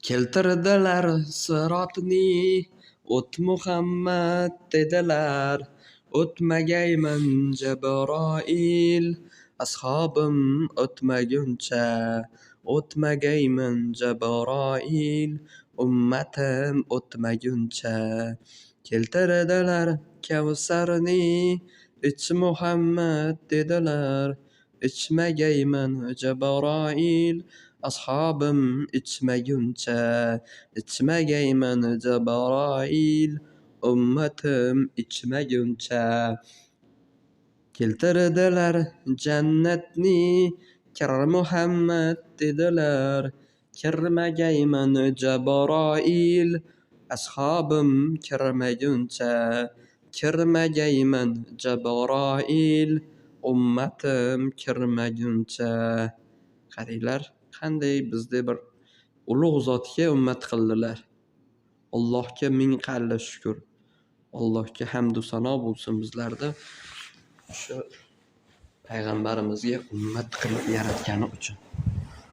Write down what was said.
Keltirdilar sirotni, o't Muhammad dedilar. O'tmagayman Jabroil, ashobim o'tmaguncha. O'tmagayman Jabroil, ummatim o'tmaguncha. Keltirdilar Kavsarni, ich Muhammad dedilar. Ichmagayman Jabroil, ashobim ichmaguncha. Ichmagayman Jabroil, ummatim ichmaguncha. Keltirdilar jannatni, kir Muhammad dedilar. Kirmagayman Jabroil, ashobim kirmaguncha. Kirmagayman Jabroil, ummatim kirmaguncha. Qaranglar, qanday bizni bir ulug' zotga ummat qildilar. Allohga ming qancha shukr. Allohga hamd va sano bo'lsin bizlarda shu payg'ambarimizga ummat qilib yaratgani uchun.